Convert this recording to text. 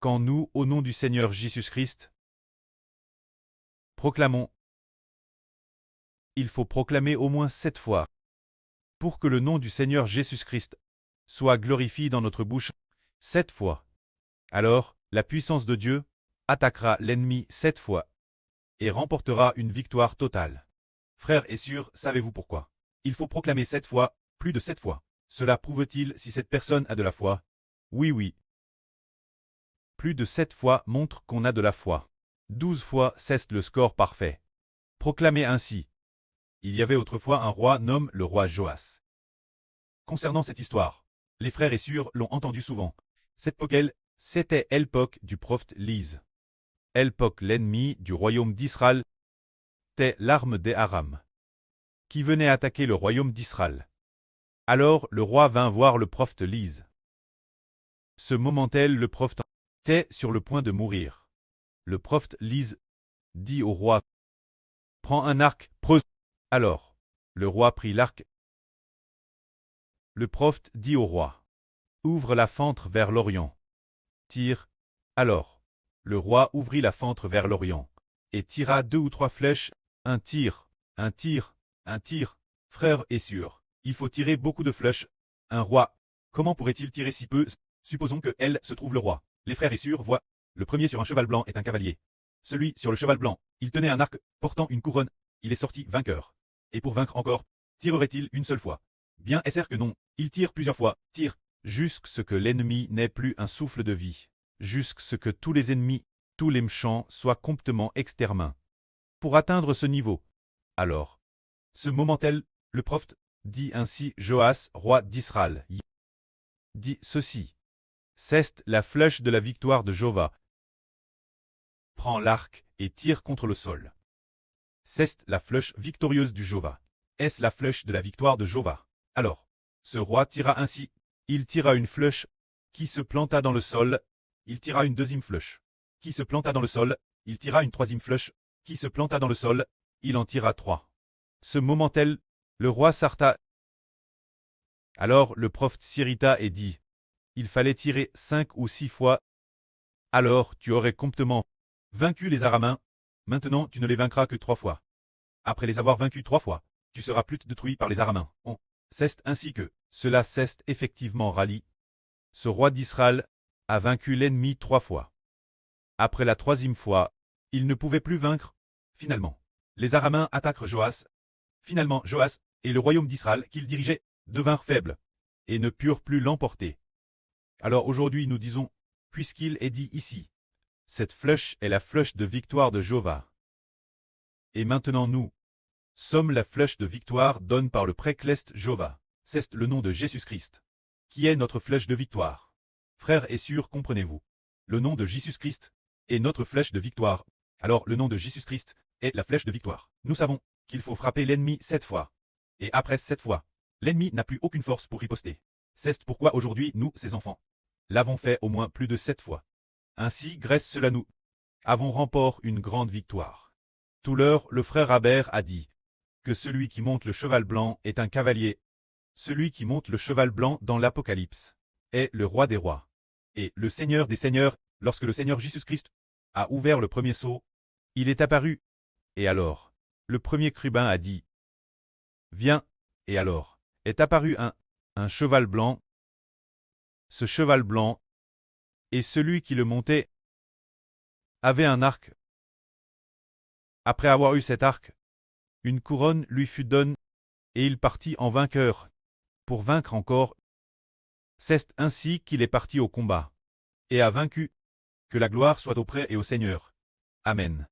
quand nous, au nom du Seigneur Jésus-Christ, proclamons. Il faut proclamer au moins 7 fois, pour que le nom du Seigneur Jésus-Christ soit glorifié dans notre bouche 7 fois. Alors, la puissance de Dieu attaquera l'ennemi 7 fois et remportera une victoire totale. Frères et sœurs, savez-vous pourquoi? Il faut proclamer 7 fois, plus de 7 fois. Cela prouve-t-il si cette personne a de la foi? Oui, oui. Plus de 7 fois montre qu'on a de la foi. 12 fois, c'est le score parfait. Proclamez ainsi. Il y avait autrefois un roi nommé le roi Joas. Concernant cette histoire, les frères et sœurs l'ont entendu souvent. Cette époque, c'était l'époque du prophète Lise. L'époque l'ennemi du royaume d'Israël était l'arme des Aram, qui venait attaquer le royaume d'Israël. Alors le roi vint voir le prophète Lise. Ce moment-là, le prophète était sur le point de mourir. Le prophète Lise dit au roi, « Prends un arc, prose. » Alors, le roi prit l'arc. Le prophète dit au roi, « Ouvre la fente vers l'Orient. Tire. » Alors, le roi ouvrit la fente vers l'Orient, et tira 2 ou 3 flèches, un tir, un tir, un tir. Frères et sœurs, il faut tirer beaucoup de flèches. Un roi, comment pourrait-il tirer si peu? Supposons que elle se trouve le roi. Les frères et sœurs voient, le premier sur un cheval blanc est un cavalier. Celui sur le cheval blanc, il tenait un arc, portant une couronne, il est sorti vainqueur. Et pour vaincre encore, tirerait-il une seule fois? Bien est-ce que non, il tire plusieurs fois, tire, jusqu'à ce que l'ennemi n'ait plus un souffle de vie, jusqu'à ce que tous les ennemis, tous les méchants soient complètement exterminés. Pour atteindre ce niveau, alors, ce moment-là, le prophète dit ainsi, Joas, roi d'Israël, dit ceci. C'est la flèche de la victoire de Jova. Prends l'arc et tire contre le sol. C'est la flèche victorieuse du Jova. Est-ce la flèche de la victoire de Jova? Alors, ce roi tira ainsi. Il tira une flèche qui se planta dans le sol. Il tira une deuxième flèche qui se planta dans le sol. Il tira une troisième flèche qui se planta dans le sol. Il en tira 3. Ce moment-là, le roi s'arrêta. Alors le prophète s'irrita et dit, il fallait tirer 5 ou 6 fois. Alors tu aurais complètement vaincu les Araméens. Maintenant tu ne les vaincras que 3 fois. Après les avoir vaincus 3 fois, tu seras plus détruit par les Araméens. C'est ainsi que cela s'est effectivement rallié. Ce roi d'Israël a vaincu l'ennemi 3 fois. Après la 3e fois, il ne pouvait plus vaincre. Finalement, les Araméens attaquent Joas. Finalement, Joas et le royaume d'Israël qu'il dirigeait devinrent faibles et ne purent plus l'emporter. Alors aujourd'hui nous disons, puisqu'il est dit ici, cette flèche est la flèche de victoire de Jova. Et maintenant nous sommes la flèche de victoire donnée par le précleste Jova. C'est le nom de Jésus-Christ, qui est notre flèche de victoire. Frères et sœurs, comprenez-vous? Le nom de Jésus-Christ est notre flèche de victoire. Alors le nom de Jésus-Christ est la flèche de victoire. Nous savons qu'il faut frapper l'ennemi 7 fois. Et après 7 fois, l'ennemi n'a plus aucune force pour riposter. C'est pourquoi aujourd'hui, nous, ses enfants, l'avons fait au moins plus de 7 fois. Ainsi, grâce à cela nous avons remporté une grande victoire. Tout l'heure, le frère Abert a dit que celui qui monte le cheval blanc est un cavalier. Celui qui monte le cheval blanc dans l'Apocalypse est le roi des rois. Et le Seigneur des seigneurs, lorsque le Seigneur Jésus-Christ a ouvert le premier sceau, il est apparu. Et alors, le premier chérubin a dit, viens, et alors, est apparu un cheval blanc. Ce cheval blanc, et celui qui le montait, avait un arc. Après avoir eu cet arc, une couronne lui fut donnée, et il partit en vainqueur, pour vaincre encore. C'est ainsi qu'il est parti au combat, et a vaincu. Que la gloire soit auprès et au Seigneur. Amen.